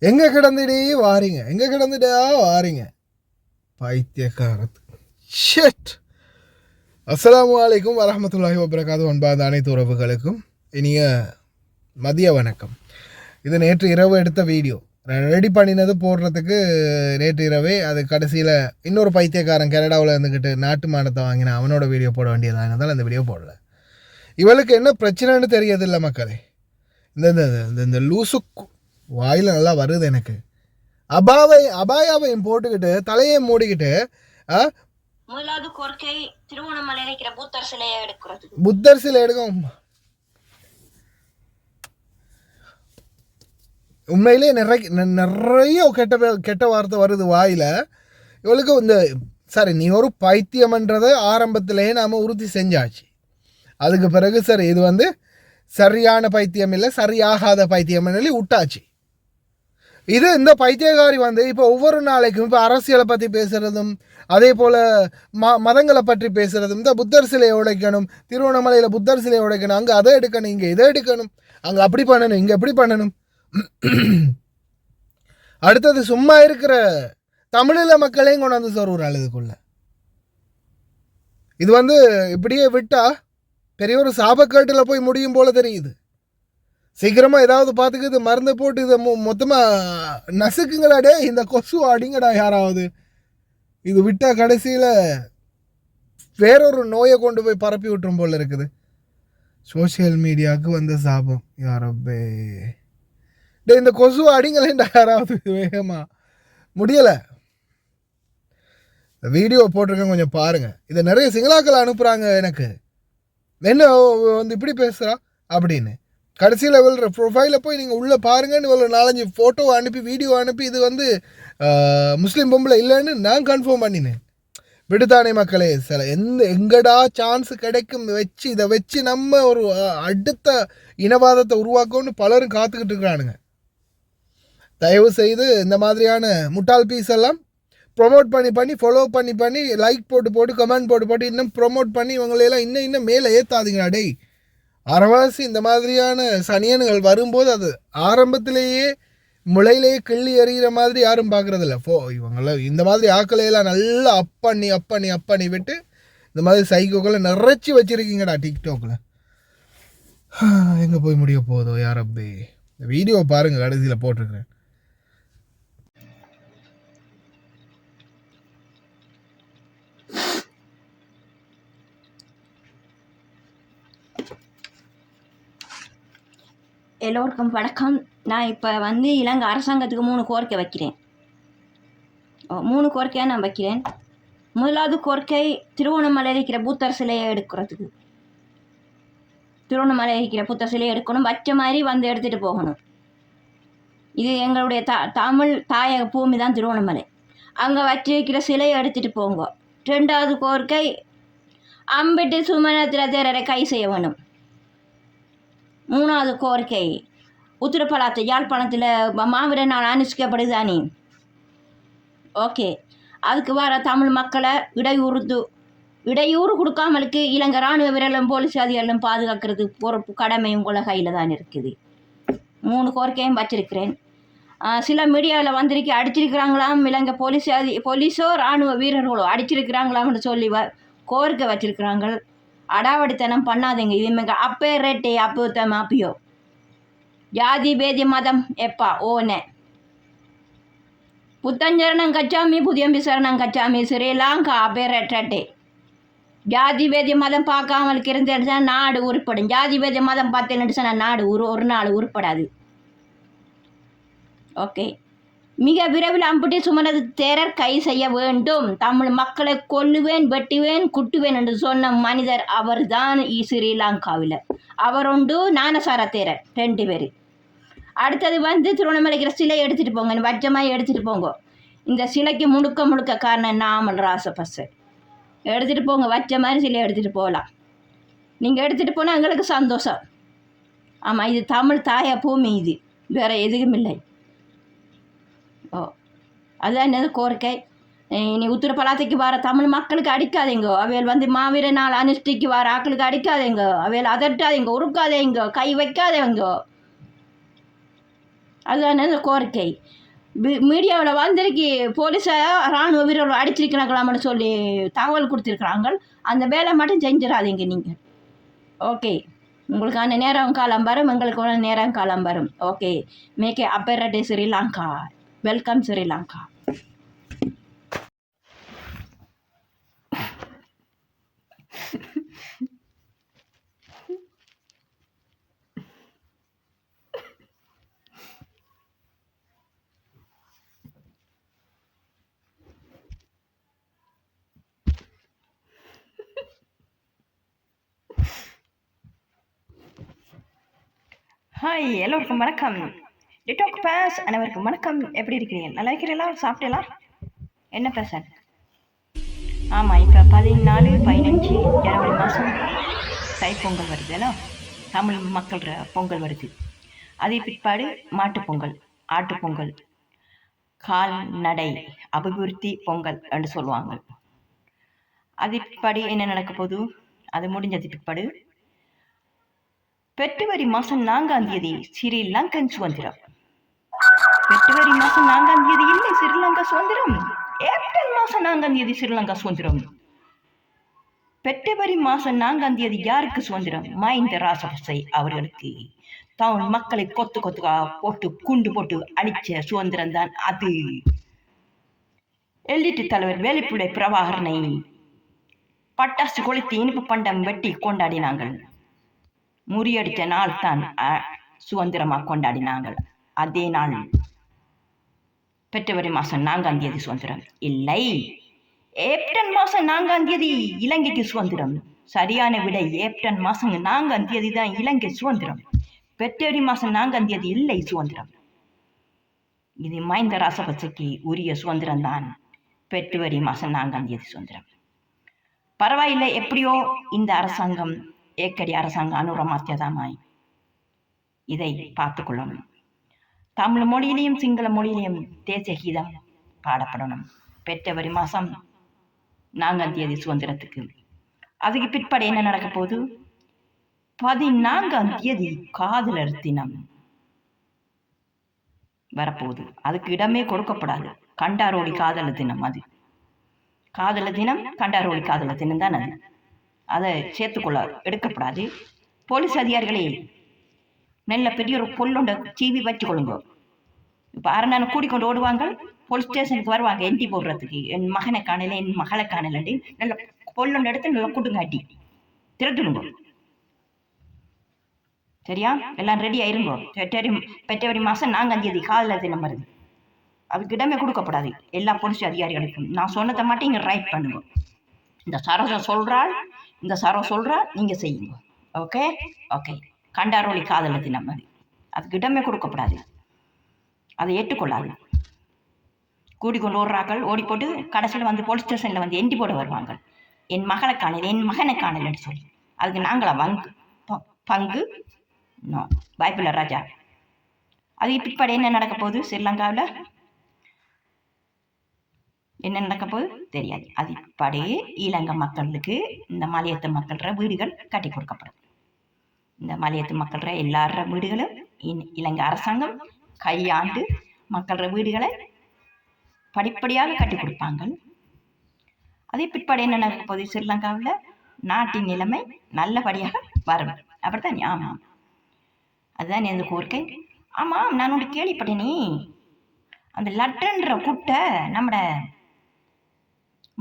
எங்கே கிடந்துடே வாரீங்க, எங்கே கிடந்துட்டா வாரீங்க பைத்தியக்காரத்து. ஷெட். அஸ்ஸலாமு அலைக்கும் வரஹ்மத்துல்லாஹி வபரகாத்துஹு. அன்பார்ந்த அனைத்து உறவுகளுக்கும் இனிய மதிய வணக்கம். இது நேற்று இரவு எடுத்த வீடியோ. ரெடி பண்ணினது போடுறதுக்கு நேற்று இரவே அது கடைசியில் இன்னொரு பைத்தியக்காரன் கனடாவில் இருந்துக்கிட்டு நாட்டு மானத்தை வாங்கின அவனோட வீடியோ போட வேண்டியதானதால் அந்த வீடியோ போடல. இவளுக்கு என்ன பிரச்சனைன்னு தெரியதில்லை மக்களே. இந்த இந்த லூசுக்கு வாயில் நல்லா வருது எனக்கு. அபாயாவையும் போட்டுக்கிட்டு தலையை மூடிக்கிட்டு முதலாவது கோரிக்கை திருவண்ணாமலை இருக்கிற புத்தர் சிலையை எடுக்கிறது. புத்தர் சிலை எடுக்கும். உண்மையிலே நிறைய கெட்ட வார்த்தை வருது வாயில். இவளுக்கு இந்த சரி நீ ஒரு பைத்தியம்ன்றதை ஆரம்பத்திலேயே நாம் உறுதி செஞ்சாச்சு. அதுக்கு பிறகு சரி இது சரியான பைத்தியம் இல்லை, சரியாகாத பைத்தியம் விட்டாச்சு. இது இந்த பைத்தியகாரி இப்போ ஒவ்வொரு நாளைக்கும் இப்போ அரசியலை பற்றி பேசுகிறதும் அதே போல் மதங்களை பற்றி பேசுகிறதும், இந்த புத்தர் சிலையை உடைக்கணும், திருவண்ணாமலையில் புத்தர் சிலையை உடைக்கணும், அங்கே அதை எடுக்கணும், இங்கே இதை எடுக்கணும், அங்கே அப்படி பண்ணணும், இங்கே எப்படி பண்ணணும். அடுத்தது சும்மா இருக்கிற தமிழில் மக்களையும் கொண்டாந்து சொல்கிறாள் இதுக்குள்ள. இது இப்படியே விட்டால் பெரிய ஒரு சாபக்கேட்டில் போய் முடியும் போல தெரியுது. சீக்கிரமாக ஏதாவது பார்த்துக்கு இது மருந்து போட்டு இதை மொத்தமாக நசுக்குங்களாடே, இந்த கொசு அடிங்கடா யாராவது. இது விட்டால் கடைசியில் வேறொரு நோயை கொண்டு போய் பரப்பி விட்டுரும் போல் இருக்குது. சோசியல் மீடியாவுக்கு வந்த சாபம் யாரப்பே. டே இந்த கொசு அடிங்களேண்டா யாராவது வேகமாக. முடியலை. வீடியோ போட்டிருக்கேன், கொஞ்சம் பாருங்கள். இதை நிறைய சிங்களாக்கள் அனுப்புகிறாங்க எனக்கு. என்ன இப்படி பேசுகிறா அப்படின்னு. கடைசியில் இவளோட ப்ரொஃபைலில் போய் நீங்கள் உள்ளே பாருங்கன்னு இவ்வளோ 4-5 ஃபோட்டோ அனுப்பி வீடியோ அனுப்பி இது முஸ்லீம் பொம்பளை இல்லைன்னு நான் கன்ஃபார்ம் பண்ணினேன். விடுதானே மக்களே, சில எங்கடா சான்ஸ் கிடைக்கும் இதை வச்சு நம்ம ஒரு அடுத்த இனவாதத்தை உருவாக்கணும்னு பலரும் காத்துக்கிட்டு இருக்கிறானுங்க. தயவு செய்து இந்த மாதிரியான முட்டாள் பீஸ் எல்லாம் ப்ரொமோட் பண்ணி ஃபாலோ பண்ணி லைக் போட்டு கமெண்ட் போட்டு இன்னும் ப்ரொமோட் பண்ணி இவங்களையெல்லாம் இன்னும் மேலே ஏற்றாதீங்களா டேய். அரைவாசி இந்த மாதிரியான சனியன்கள் வரும்போது அது ஆரம்பத்திலேயே முளையிலேயே கிள்ளி எறிகிற மாதிரி யாரும் பார்க்குறதில்ல. இவங்கள இந்த மாதிரி ஆக்களையெல்லாம் நல்லா அப்பண்ணி விட்டு இந்த மாதிரி சைக்கோக்களை நிறைச்சி வச்சுருக்கீங்கடா டிக்டாக்ல. எங்கே போய் முடிய போதோ யாரப்பே. இந்த வீடியோ பாருங்கள், கடைசியில் போட்டிருக்கிறேன். எல்லோருக்கும் வணக்கம். நான் இப்போ இலங்கை அரசாங்கத்துக்கு 3 கோரிக்கை வைக்கிறேன். 3 கோரிக்கையாக நான் வைக்கிறேன். முதலாவது கோரிக்கை திருவண்ணாமலை இருக்கிற புத்தர் சிலையை எடுக்கிறதுக்கு. திருவண்ணாமலை இருக்கிற புத்தர் சிலையை எடுக்கணும், வச்ச மாதிரி எடுத்துகிட்டு போகணும். இது எங்களுடைய தமிழ் தாயக பூமி தான் திருவண்ணாமலை. அங்கே வச்சிருக்கிற சிலையை எடுத்துகிட்டு போங்க. 2வது கோரிக்கை அம்பிட்டு சுமணத்தில் தேரரை கை செய்ய வேணும். 3வது கோரிக்கை உத்திரப்பலாத்து யாழ்ப்பாணத்தில் மாவீர நாள் அனுஷ்டிக்கப்படுதானே. ஓகே, அதுக்கு வர தமிழ் மக்களை இடையூறு கொடுக்காமலுக்கு இலங்கை இராணுவ வீரர்களும் போலீஸ் அதிகாரிகளும் பாதுகாக்கிறது பொறுப்பு கடமை உங்களை கையில் தான் இருக்குது. 3 கோரிக்கையும் வச்சிருக்கிறேன். சில மீடியாவில் அடிச்சிருக்கிறாங்களாம், இலங்கை போலீஸோ இராணுவ வீரர்களோ அடிச்சிருக்கிறாங்களாம்னு சொல்லி கோரிக்கை வச்சிருக்கிறாங்க. அடாவடித்தனம் பண்ணாதீங்க. இது அப்பே ரேட்டே அப்போ ஜாதி பேதி மதம் எப்பா ஓனே புத்தஞ்சரணம் கச்சாமி புதியம்பி சரணம் கச்சாமி ஸ்ரீலங்கா அப்பே ரேட்டே. ஜாதி பேதி மதம் பார்க்காமல் இருந்துச்சா நாடு உருப்படும். ஜாதி பேதி மதம் பார்த்தேன்னு நாடு ஒரு நாள் உருப்படாது. ஓகே, மிக விரைவில் அம்புட்டி சுமனது தேரர் கை செய்ய வேண்டும். தமிழ் மக்களை கொல்லுவேன், வெட்டுவேன், குட்டுவேன் என்று சொன்ன மனிதர் அவர் தான் ஸ்ரீலங்காவில். அவர் உண்டு, ஞானசார தேரர் 2 பேர். அடுத்தது திருவண்ணாமலைக்கிற சிலை எடுத்துகிட்டு போங்க, வச்சமாக எடுத்துகிட்டு போங்க. இந்த சிலைக்கு முழுக்க காரணம் நாமல் ராசபசர். எடுத்துகிட்டு போங்க, வச்ச மாதிரி சிலை எடுத்துகிட்டு போகலாம். நீங்கள் எடுத்துகிட்டு போனால் எங்களுக்கு சந்தோஷம். ஆமாம், இது தமிழ் தாய பூமி, இது வேறு எதுவும் இல்லை. அதுதான் என்னது கோரிக்கை. இனி உத்திரப்பலாத்தைக்கு வர தமிழ் மக்களுக்கு அடிக்காதீங்க. அவையில் மாவீர நாள் அனுஷ்டிக்கு வர ஆக்களுக்கு அடிக்காதீங்க. அவையில் அதட்டாதீங்க, உருக்காதீங்க, கை வைக்காதீங்க. அதுதான் இந்த கோரிக்கை. மீடியாவில் வந்திருக்கு போலீஸை இராணுவ வீரர்கள் அடிச்சிருக்கிறாங்களாம்னு சொல்லி தகவல் கொடுத்துருக்குறாங்க. அந்த வேலை மட்டும் செஞ்சிடாதீங்க நீங்கள். ஓகே, உங்களுக்கான நேரம் காலம் வரும், எங்களுக்கான நேரம் காலம் வரும். Okay, make a operate Sri Lanka. Welcome Sri Lanka. Hi, எல்லோருக்கும் வணக்கம். டிடாக் பேஸ் அனைவருக்கும் வணக்கம். எப்படி இருக்கிறீங்க? நல்லா இருக்கிறீங்களா? சாப்பிட்டீங்களா? என்ன பேச? ஆமாம், இப்போ 14, 15 ஜனவரி மாதம் தைப்பொங்கல் வருதுல்ல, தமிழ் மக்கள் பொங்கல் வருது. அதே பிற்பாடு மாட்டுப்பொங்கல், ஆட்டுப்பொங்கல், கால்நடை அபிவிருத்தி பொங்கல் என்று சொல்லுவாங்க. அது பிற்பாடு என்ன நடக்க போகுது? அது முடிஞ்சது பிற்பாடு பிப்ரவரி மாதம் 4ஆம் தேதி ஸ்ரீலங்கன் சுதந்திரம். பிப்ரவரி மாதம் 4ஆம் தேதி இல்லை ஸ்ரீலங்கா சுதந்திரம். ஏப்ரல் மாதம் 4ஆம் தேதி ஸ்ரீலங்கா சுதந்திரம். பிப்ரவரி மாதம் 4ஆம் தேதி யாருக்கு சுதந்திரம்? மஹிந்த ராஜபக்சே அவர்களுக்கு. தமிழ் மக்களை கொத்து கொத்துக்கா போட்டு குண்டு போட்டு அழிச்ச சுதந்திரம் தான் அது. எல்லிட்டு தலைவர் வேலுப்பிள்ளை பிரபாகரனை பட்டாசு கொளுத்தி இனிப்பு பண்டம் வெட்டி கொண்டாடினாங்கள். முறியடித்த நாள் தான் சுதந்திரமாக கொண்டாடினாங்கள். அதே நாள் பிப்ரவரி மாதம் 4ஆம் தேதி சுதந்திரம் இல்லை, ஏப்ரல் மாதம் 4ஆம் தேதி இலங்கைக்கு சுதந்திரம். சரியான விடை, ஏப்ரல் மாதம் 4ஆம் தேதி தான் இலங்கை சுதந்திரம். பிப்ரவரி மாதம் 4ஆம் தேதி இல்லை சுதந்திரம். இது மஹிந்த ராஜபக்சேக்கு உரிய சுதந்திரம் தான். பிப்ரவரி மாதம் 4ஆம் தேதி சுதந்திரம். பரவாயில்லை, எப்படியோ இந்த அரசாங்கம் ஏக்கடி அரசாங்கம் அனுரமாத்தியதாமாய் இதை பார்த்து கொள்ளணும். தமிழ் மொழியிலையும் சிங்கள மொழியிலையும் தேசிய கீதம் பாடப்படணும். பிப்ரவரி மாதம் 4ஆம் தேதி சுதந்திரத்துக்கு. அதுக்கு பிற்பாடு என்ன நடக்க போகுது? 14ஆம் தேதி காதலர் தினம் வரப்போகுது. அதுக்கு இடமே கொடுக்கப்படாது. கண்டாரோடி காதலர் தினம். அது காதலர் தினம், கண்டாரோடி காதலர் தினம் தான். அது அதை சேர்த்துக்கொள்ள எடுக்கப்படாது. போலீஸ் அதிகாரிகளே, நல்ல பெரிய ஒரு பொல்லுண்ட சீவி வச்சு கொள்ளுங்க. இப்போ அரணான கூட்டிக்கொண்டு ஓடுவாங்க, போலீஸ் ஸ்டேஷனுக்கு வருவாங்க என்டி போடுறதுக்கு. என் மகனை காணல, என் மகளை காணலன்னு நல்ல பொல்லுண்ட எடுத்து நல்லா கூட்டுங்காட்டி திரட்டுடுங்க. சரியா? எல்லாம் ரெடி ஆயிருங்கோ. பிப்ரவரி மாதம் 4ஆம் தேதி காதலர் தினம் வருது. அதுக்கு இடமே கொடுக்கப்படாது எல்லா போலீஸ் அதிகாரிகளுக்கும். நான் சொன்னதை மட்டும் இங்கே ரைட் பண்ணுங்க. இந்த சரோஜா சொல்றாள், இந்த சரோ சொல்றா, நீங்க செய்யுங்க. Okay okay. கண்டாரோலி காதலர் தினம் அது. அதுக்கு இடமே கொடுக்கப்படாது. அதை ஏற்றுக்கொள்ளாது. கூடிக்கொண்டு ஓடுறாக்கள், ஓடி போட்டு கடைசியில் வந்து போலீஸ் ஸ்டேஷனில் வந்து எண்டி போட வருவாங்க. என் மகளை காணல, என் மகனை காணலன்னு சொல்லி. அதுக்கு நாங்களா பங்கு? நோ, வாய்ப்பில்லை ராஜா. அது பிற்பாடு என்ன நடக்க போகுது? ஸ்ரீலங்காவில் என்ன நடக்க போகுது தெரியாது. அது பிற்பாடு இலங்கை மக்களுக்கு இந்த மலையத்து மக்கள்ற வீடுகள் கட்டி கொடுக்கப்படும். இந்த மலையத்து மக்கள்ற எல்லார வீடுகளும் இலங்கை அரசாங்கம் கையாண்டு மக்கள்ற வீடுகளை படிப்படியாக கட்டி கொடுப்பாங்க. அதே பிற்பாடு என்ன நடக்க போகுது? ஸ்ரீலங்காவில் நாட்டின் நிலைமை நல்லபடியாக வரும். அப்படித்தான். ஆமாம், அதுதான் எந்த கோரிக்கை. ஆமாம், நான் ஒன்று கேள்விப்பட்டேனே, அந்த லட்டன்ற குட்டை நம்மட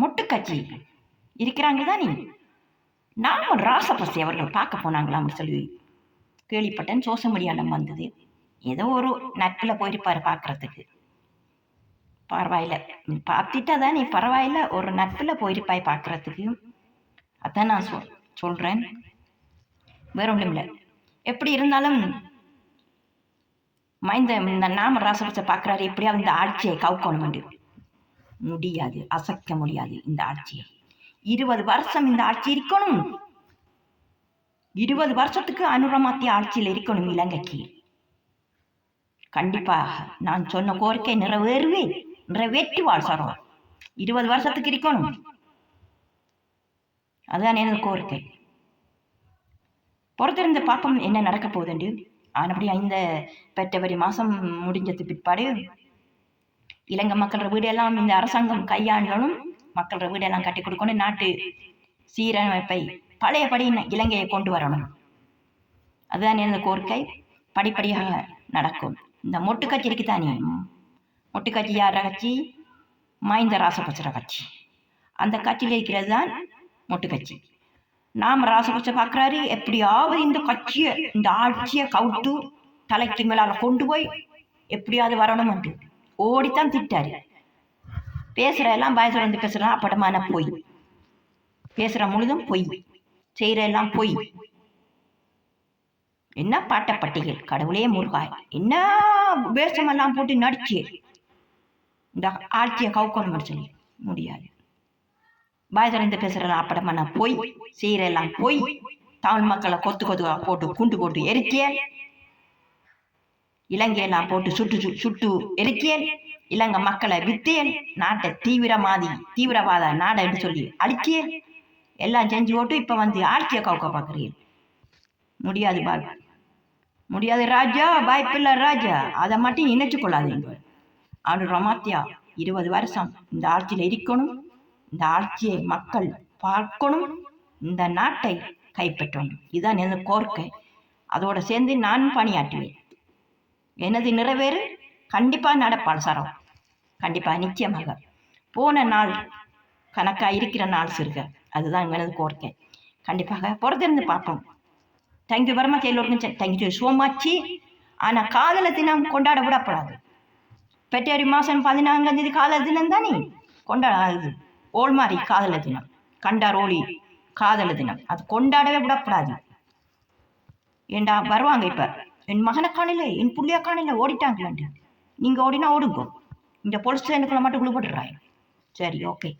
மொட்டு கட்சி இருக்கிறாங்க தானே, நாம ராசபக்சே அவர்கள் பார்க்க போனாங்களாம்னு சொல்லி கேள்விப்பட்டேன். சோசியல் மீடியாவில் வந்தது. ஏதோ ஒரு நட்பில் போயிருப்பாரு பார்க்கறதுக்கு. பரவாயில்ல, பார்த்துட்டா தானே பரவாயில்ல, ஒரு நட்பில் போயிருப்பாய் பார்க்கறதுக்கு. அதான் நான் சொல்றேன், வேற ஒன்றும் இல்லை. எப்படி இருந்தாலும் இந்த நாம ராசபக்சே பார்க்குறாரு, எப்படியாவது இந்த ஆட்சியை கவுக்கணும். முடியாது, அசைக்க முடியாது இந்த ஆட்சியை. 20 வருஷம் இந்த ஆட்சி இருக்கணும். 20 வருஷத்துக்கு அனுரமாத்திய ஆட்சியில் இருக்கணும் இலங்கைக்கு. கண்டிப்பாக நான் சொன்ன கோரிக்கை நிறைவேற்றுவாள் சரோ. 20 வருஷத்துக்கு இருக்கணும். அதுதான் எனது கோரிக்கை. பொறுத்திருந்த பாப்பம் என்ன நடக்க போகுதுண்டு. ஆனபடியா இந்த பெற்றவரி மாதம் முடிஞ்சது பிற்பாடு இலங்கை மக்களோட வீடெல்லாம் இந்த அரசாங்கம் கையாண்டணும், மக்களோட வீடெல்லாம் கட்டி கொடுக்கணும், நாட்டு சீரமைப்பை பழையபடி இலங்கையை கொண்டு வரணும். அதுதான் எனது கோரிக்கை. படிப்படியாக நடக்கும். இந்த மொட்டு கட்சி இருக்குதானே, மொட்டு கட்சி யார கட்சி? மஹிந்த ராசபக்ச கட்சி. அந்த கட்சியில் இருக்கிறது தான் மொட்டு கட்சி. நாம் ராசபக்ச பார்க்குறாரு, எப்படியாவது இந்த கட்சியை இந்த ஆட்சியை கவுட்டு தலைக்கு மேலால கொண்டு போய் எப்படியாவது வரணும் என்று ஓடித்தான் திட்டாரு. பேசுகிற எல்லாம் பயசுர வந்து பேசுகிறான் அப்படமான பொய், பேசுகிற முழுதும் பொய், செய்கிற எல்லாம் பொய். என்ன பாட்டப்பட்டிகள், கடவுளே முருகாய், என்ன வேஷமெல்லாம் போட்டு நடிச்சு இந்த ஆட்சியை கவுக்கணும் சொல்லி முடியாது. பாய்தறிந்து பேசுறலாம் அப்படமான பொய், செய்யறெல்லாம் பொய். தமிழ் மக்களை கொத்து கொத்து போட்டு குண்டு போட்டு எரிக்கியல், இலங்கையெல்லாம் போட்டு சுட்டு எரிக்கியல், இலங்கை மக்களை வித்தியல், நாட்டை தீவிரவாத நாடை என்று சொல்லி அழிக்கியல், எல்லாம் செஞ்சு போட்டு இப்ப வந்து ஆட்சியை கவுக்க பார்க்குறீங்க. முடியாது பாய், முடியாது ராஜா, வாய்ப்பில்லை ராஜா. அதை மட்டும் நினைச்சு கொள்ளாதீங்க. ஆண்டு ரமாத்தியா 20 வருஷம் இந்த ஆட்சியில் இருக்கணும், இந்த ஆட்சியை மக்கள் பார்க்கணும், இந்த நாட்டை கைப்பற்றணும். இதுதான் எனது கோரிக்கை. அதோடு சேர்ந்து நான் பணியாற்றுவேன். எனது நிறைவேறு கண்டிப்பாக நடப்பாள் சரம், கண்டிப்பாக நிச்சயமாக. போன நாள் கணக்காக இருக்கிற நாள் சிறுக, அதுதான் எனது கோரிக்கை. கண்டிப்பாக பொறுத்திருந்து பார்ப்போம். தேங்க்யூ வெரி மச் எல்லோருக்கும், தேங்க்யூ ஸோ மச். ஆனால் காதல தினம் கொண்டாட விடப்படாது. பெற்றேரி மாதம் 14ஆம் தேதி காதல தினம் தானே கொண்டாடாது. ஓல்மாரி காதல தினம், கண்டார் ஓலி காதல தினம், அது கொண்டாடவே விடப்படாது. ஏண்டா வருவாங்க இப்போ, என் மகனை காணல, என் புள்ளைய காணல, ஓடிட்டாங்களாண்டு. நீங்கள் ஓடினா ஓடுங்க, இந்த போலீஸ் ஸ்டேஷனுக்குள்ள மட்டும் குழு போட்டுடுறாங்க. சரி, ஓகே.